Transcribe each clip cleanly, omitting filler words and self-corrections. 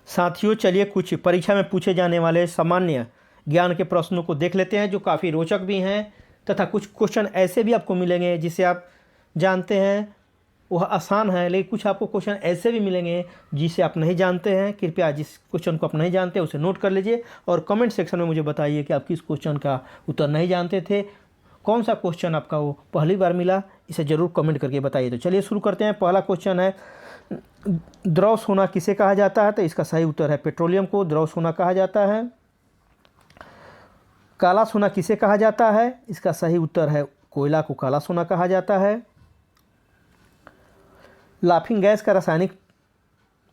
साथियों, चलिए कुछ परीक्षा में पूछे जाने वाले सामान्य ज्ञान के प्रश्नों को देख लेते हैं, जो काफ़ी रोचक भी हैं तथा कुछ क्वेश्चन ऐसे भी आपको मिलेंगे जिसे आप जानते हैं वह आसान है, लेकिन कुछ आपको क्वेश्चन ऐसे भी मिलेंगे जिसे आप नहीं जानते हैं। कृपया जिस क्वेश्चन को आप नहीं जानते उसे नोट कर लीजिए और कमेंट सेक्शन में मुझे बताइए कि आप किस क्वेश्चन का उत्तर नहीं जानते थे, कौन सा क्वेश्चन आपका वो पहली बार मिला, इसे ज़रूर कमेंट करके बताइए। तो चलिए शुरू करते हैं। पहला क्वेश्चन है, द्रव सोना किसे कहा जाता है? तो इसका सही उत्तर है पेट्रोलियम को द्रव सोना कहा जाता है। काला सोना किसे कहा जाता है? इसका सही उत्तर है कोयला को काला सोना कहा जाता है। लाफिंग गैस का रासायनिक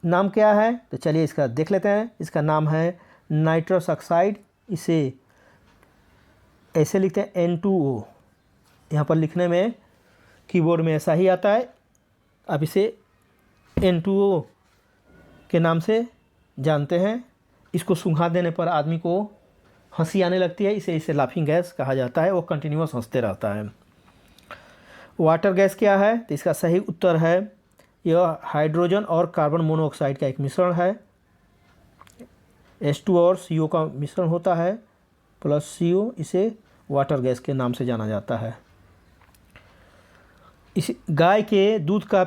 नाम क्या है? तो चलिए इसका देख लेते हैं। इसका नाम है नाइट्रस ऑक्साइड। इसे ऐसे लिखते हैं N2O। यहाँ पर लिखने में कीबोर्ड में ऐसा ही आता है। अब इसे N2O के नाम से जानते हैं। इसको सूंघा देने पर आदमी को हंसी आने लगती है, इसे लाफिंग गैस कहा जाता है। वो कंटिन्यूअस हंसते रहता है। वाटर गैस क्या है? तो इसका सही उत्तर है यह हाइड्रोजन और कार्बन मोनोऑक्साइड का एक मिश्रण है। H2 और CO का मिश्रण होता है प्लस CO, इसे वाटर गैस के नाम से जाना जाता है। इस गाय के दूध का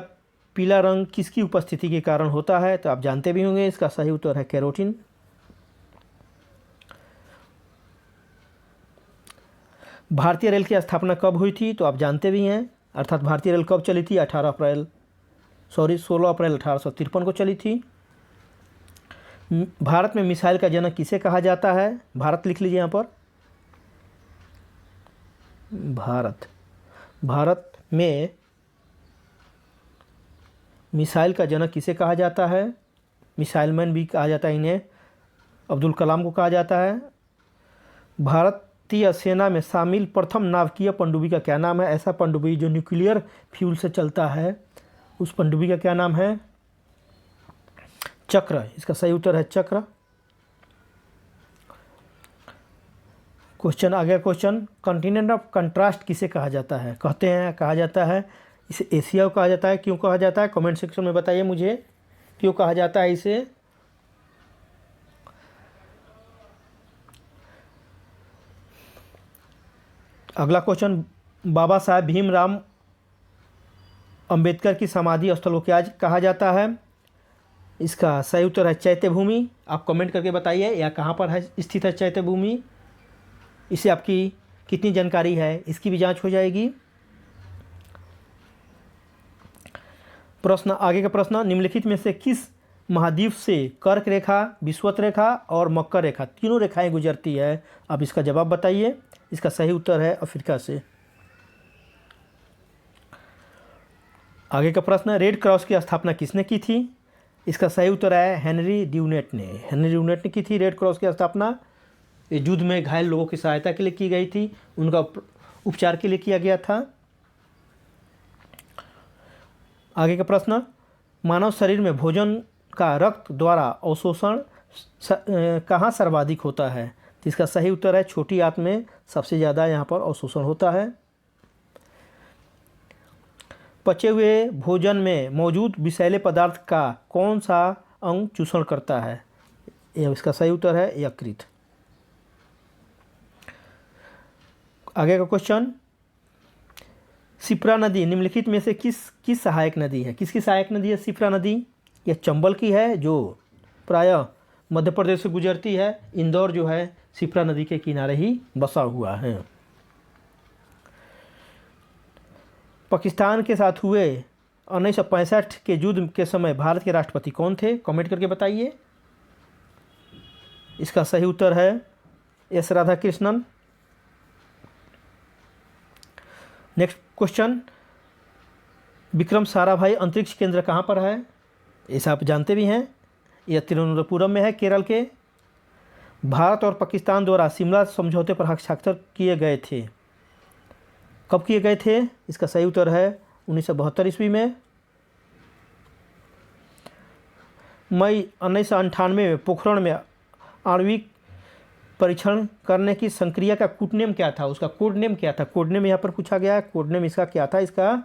पीला रंग किसकी उपस्थिति के कारण होता है? तो आप जानते भी होंगे। इसका सही उत्तर है कैरोटीन। भारतीय रेल की स्थापना कब हुई थी? तो आप जानते भी हैं। अर्थात भारतीय रेल कब चली थी? 16 अप्रैल 1853 को चली थी। भारत में मिसाइल का जनक किसे कहा जाता है? भारत लिख लीजिए यहाँ पर। भारत में मिसाइल का जनक किसे कहा जाता है? मिसाइल मैन भी कहा जाता है इन्हें। अब्दुल कलाम को कहा जाता है। भारतीय सेना में शामिल प्रथम नाभिकीय पनडुब्बी का क्या नाम है? ऐसा पनडुब्बी जो न्यूक्लियर फ्यूल से चलता है, उस पनडुब्बी का क्या नाम है? चक्र। इसका सही उत्तर है चक्र। क्वेश्चन आ गया। क्वेश्चन, कॉन्टिनेंट ऑफ कंट्रास्ट किसे कहा जाता है? कहा जाता है इसे एशिया को कहा जाता है। क्यों कहा जाता है? कमेंट सेक्शन में बताइए मुझे क्यों कहा जाता है इसे। अगला क्वेश्चन, बाबा साहेब भीमराव अंबेडकर की समाधि स्थल को क्या कहा जाता है? इसका सही उत्तर है चैत्य भूमि। आप कमेंट करके बताइए यह कहाँ पर है स्थित है चैत्य भूमि। इससे आपकी कितनी जानकारी है इसकी भी जांच हो जाएगी। प्रश्न, आगे का प्रश्न, निम्नलिखित में से किस महाद्वीप से कर्क रेखा, विषुवत रेखा और मकर रेखा तीनों रेखाएं गुजरती है? अब इसका जवाब बताइए। इसका सही उत्तर है अफ्रीका से। आगे का प्रश्न, रेड क्रॉस की स्थापना किसने की थी? इसका सही उत्तर है हेनरी ड्यूनेट ने। हेनरी ड्यूनेट ने की थी रेड क्रॉस की स्थापना। ये युद्ध में घायल लोगों की सहायता के लिए की गई थी, उनका उपचार के लिए किया गया था। आगे का प्रश्न, मानव शरीर में भोजन का रक्त द्वारा अवशोषण कहाँ सर्वाधिक होता है? तो इसका सही उत्तर है छोटी आंत में सबसे ज़्यादा यहाँ पर अवशोषण होता है। पचे हुए भोजन में मौजूद विषैले पदार्थ का कौन सा अंग चूषण करता है? इसका सही उत्तर है यकृत। आगे का क्वेश्चन, शिप्रा नदी निम्नलिखित में से किस सहायक नदी है? किसकी सहायक नदी है शिप्रा नदी? यह चंबल की है जो प्रायः मध्य प्रदेश से गुजरती है। इंदौर जो है शिप्रा नदी के किनारे ही बसा हुआ है। पाकिस्तान के साथ हुए 1965 के युद्ध के समय भारत के राष्ट्रपति कौन थे? कमेंट करके बताइए। इसका सही उत्तर है S Radhakrishnan. Next question, Vikram Sarabhai अंतरिक्ष केंद्र कहाँ पर है? ऐसा आप जानते भी हैं, यह तिरुवनंतपुरम में है, केरल के। भारत और पाकिस्तान द्वारा शिमला समझौते पर हस्ताक्षर किए गए थे, कब किए गए थे? इसका सही उत्तर है 1972 ईस्वी में। मई 1998 में पोखरण में आणविक परीक्षण करने की संक्रिया का कोड नेम क्या था? उसका कोड नेम क्या था? कोड नेम यहाँ पर पूछा गया है। कोड नेम इसका क्या था? इसका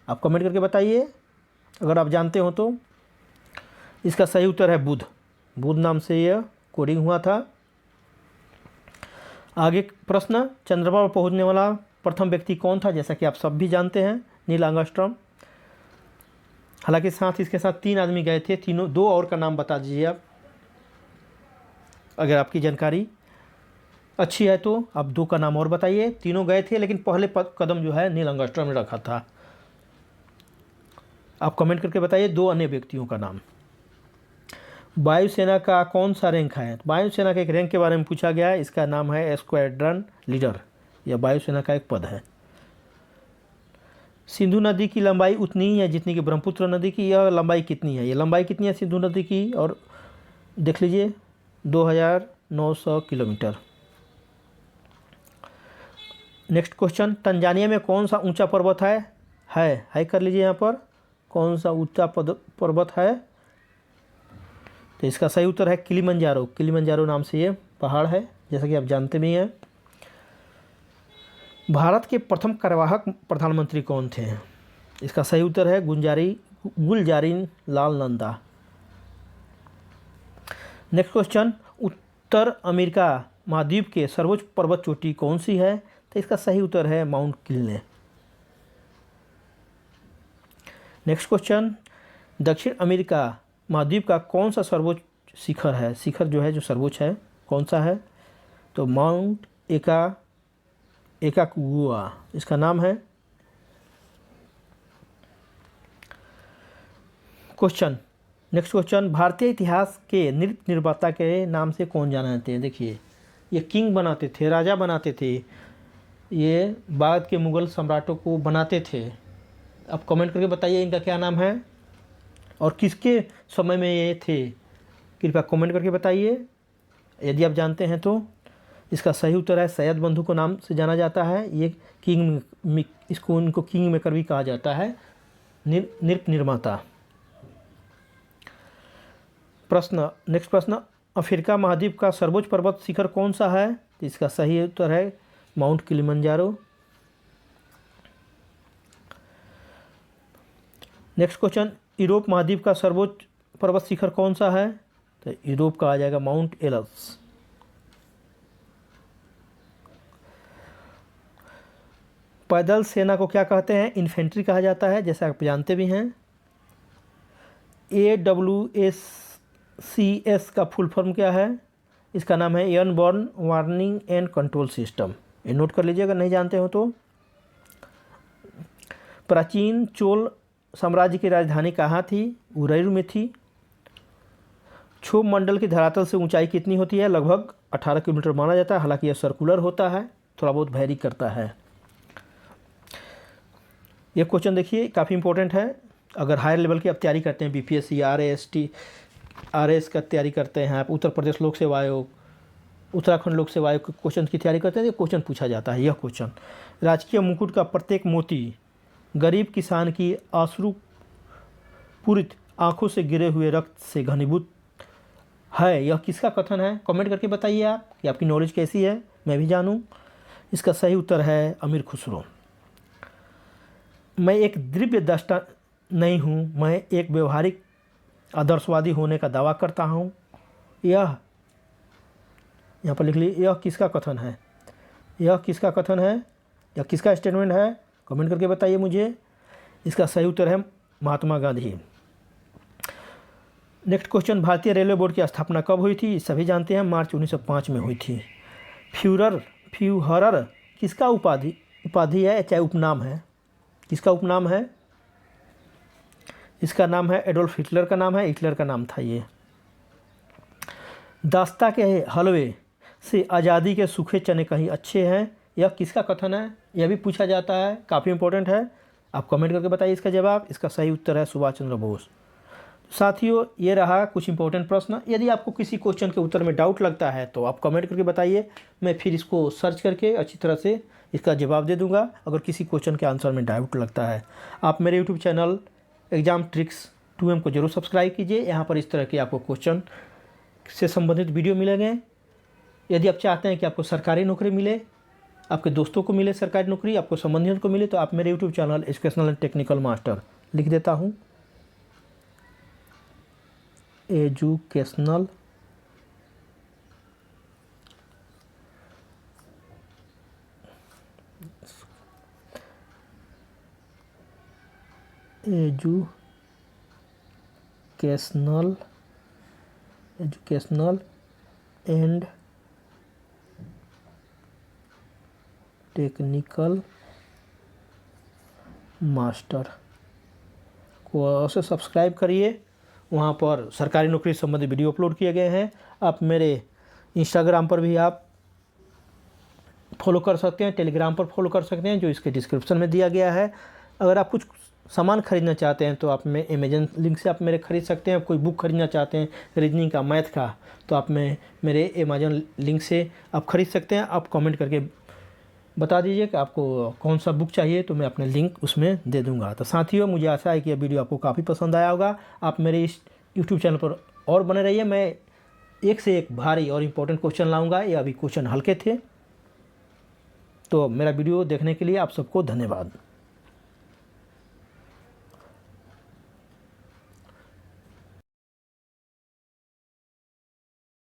आप कमेंट करके बताइए अगर आप जानते हो तो। इसका सही उत्तर है बुध। बुध नाम से यह कोडिंग हुआ था। आगे प्रश्न, चंद्रमा पर पहुंचने वाला प्रथम व्यक्ति कौन था? जैसा कि आप सब भी जानते हैं, नील आर्मस्ट्रांग। हालांकि साथ इसके साथ 3 आदमी गए थे, तीनों 2 और का नाम बता दीजिए आप, अगर आपकी जानकारी अच्छी है तो आप 2 का नाम और बताइए। तीनों गए थे लेकिन पहले कदम जो है नील आर्मस्ट्रांग ने रखा था। आप कमेंट करके बताइए 2 अन्य व्यक्तियों का नाम। वायुसेना का कौन सा रैंक है? वायुसेना के एक रैंक के बारे में पूछा गया है, इसका नाम है स्क्वाड्रन लीडर। यह वायुसेना का एक पद है। सिंधु नदी की लंबाई उतनी ही है जितनी कि ब्रह्मपुत्र नदी की। यह लंबाई कितनी है? ये लंबाई कितनी है सिंधु नदी की? और देख लीजिए 2900 किलोमीटर। नेक्स्ट क्वेश्चन, तंजानिया में कौन सा ऊंचा पर्वत है कर लीजिए यहाँ पर, कौन सा ऊंचा पर्वत है? तो इसका सही उत्तर है किलिमंजारो। किलिमंजारो नाम से ये पहाड़ है, जैसा कि आप जानते भी हैं। भारत के प्रथम कार्यवाहक प्रधानमंत्री कौन थे? इसका सही उत्तर है गुलजारी लाल नंदा। नेक्स्ट क्वेश्चन, उत्तर अमेरिका महाद्वीप के सर्वोच्च पर्वत चोटी कौन सी है? तो इसका सही उत्तर है माउंट किल्ले। नेक्स्ट क्वेश्चन, दक्षिण अमेरिका महाद्वीप का कौन सा सर्वोच्च शिखर है? शिखर जो है जो सर्वोच्च है कौन सा है? तो माउंट एकाकुआ इसका नाम है। क्वेश्चन, नेक्स्ट क्वेश्चन, भारतीय इतिहास के नृत्य निर्माता के नाम से कौन जाना जाते हैं? देखिए ये किंग बनाते थे, राजा बनाते थे, ये बाद के मुग़ल सम्राटों को बनाते थे। अब कमेंट करके बताइए इनका क्या नाम है और किसके समय में ये थे, कृपया कमेंट करके बताइए यदि आप जानते हैं तो। इसका सही उत्तर है सैयद बंधु को नाम से जाना जाता है। ये इनको किंग मेकर भी कहा जाता है, नृत्य निर्माता। प्रश्न, नेक्स्ट प्रश्न, अफ्रीका महाद्वीप का सर्वोच्च पर्वत शिखर कौन सा है? तो इसका सही उत्तर है mount Kilimanjaro. Next question, Europe महाद्वीप का सर्वोच्च पर्वत शिखर कौन सा है? तो यूरोप का आ जाएगा माउंट एलस। पैदल सेना को क्या कहते हैं? इन्फेंट्री कहा जाता है, जैसे आप जानते भी हैं। AWACS का फुल फॉर्म क्या है? इसका नाम है airborne warning and control system. ये नोट कर लीजिए अगर नहीं जानते हो तो। प्राचीन चोल साम्राज्य की राजधानी कहाँ थी? उरैर में थी। क्षोभ मंडल की धरातल से ऊंचाई कितनी होती है? लगभग 18 किलोमीटर माना जाता है। हालांकि यह सर्कुलर होता है, थोड़ा बहुत वैरी करता है। ये क्वेश्चन देखिए काफ़ी इंपॉर्टेंट है। अगर हायर लेवल की आप तैयारी करते हैं, BPSC RAS का तैयारी करते हैं आप, उत्तर प्रदेश लोक सेवा आयोग, उत्तराखंड लोक सेवा आयोग के क्वेश्चन की तैयारी करते हैं, ये क्वेश्चन पूछा जाता है। यह क्वेश्चन, राजकीय मुकुट का प्रत्येक मोती गरीब किसान की अश्रुपूरित आंखों से गिरे हुए रक्त से घनीभूत है, यह किसका कथन है? कमेंट करके बताइए आप कि आपकी नॉलेज कैसी है, मैं भी जानूं। इसका सही उत्तर है अमीर खुसरो। मैं एक दिव्य दृष्टा नहीं हूँ, मैं एक व्यवहारिक आदर्शवादी होने का दावा करता हूँ। यह यहाँ पर लिख लीजिए, यह किसका कथन है? यह किसका कथन है? यह किसका स्टेटमेंट है? कमेंट करके बताइए मुझे। इसका सही उत्तर है महात्मा गांधी। नेक्स्ट क्वेश्चन, भारतीय रेलवे बोर्ड की स्थापना कब हुई थी? सभी जानते हैं, मार्च 1905 में हुई थी। फ्यूहरर किसका उपाधि है चाहे उपनाम है? किसका उपनाम है? इसका नाम है एडोल्फ हिटलर का नाम है, हिटलर का नाम था ये। दास्ता के हलवे से आज़ादी के सूखे चने कहीं अच्छे हैं, यह किसका कथन है? यह भी पूछा जाता है, काफ़ी इंपॉर्टेंट है। आप कमेंट करके बताइए इसका जवाब। इसका सही उत्तर है सुभाष चंद्र बोस। साथियों, ये रहा कुछ इंपॉर्टेंट प्रश्न। यदि आपको किसी क्वेश्चन के उत्तर में डाउट लगता है तो आप कमेंट करके बताइए, मैं फिर इसको सर्च करके अच्छी तरह से इसका जवाब दे दूंगा। अगर किसी क्वेश्चन के आंसर में डाउट लगता है, आप मेरे YouTube channel exam tricks 2M को जरूर सब्सक्राइब कीजिए। यहाँ पर इस तरह के आपको क्वेश्चन से संबंधित वीडियो मिलेंगे। यदि आप चाहते हैं कि आपको सरकारी नौकरी मिले, आपके दोस्तों को मिले सरकारी नौकरी, आपको संबंधियों को मिले, तो आप मेरे YouTube channel educational and technical master लिख देता हूँ, educational educational and technical master को अवश्य सब्सक्राइब करिए। वहाँ पर सरकारी नौकरी से संबंधित वीडियो अपलोड किए गए हैं। आप मेरे इंस्टाग्राम पर भी आप फॉलो कर सकते हैं, टेलीग्राम पर फॉलो कर सकते हैं, जो इसके डिस्क्रिप्शन में दिया गया है। अगर आप कुछ सामान खरीदना चाहते हैं तो आप में अमेजन लिंक से आप मेरे खरीद सकते हैं। कोई बुक खरीदना चाहते हैं रीजनिंग का, मैथ का, तो आप मेरे अमेजन लिंक से आप खरीद सकते हैं। आप कमेंट करके बता दीजिए कि आपको कौन सा बुक चाहिए, तो मैं अपने लिंक उसमें दे दूंगा। तो साथियों, मुझे आशा है कि यह वीडियो आपको काफ़ी पसंद आया होगा। आप मेरे इस यूट्यूब चैनल पर और बने रहिए। मैं एक से एक भारी और इम्पोर्टेंट क्वेश्चन लाऊंगा। ये अभी क्वेश्चन हल्के थे। तो मेरा वीडियो देखने के लिए आप सबको धन्यवाद।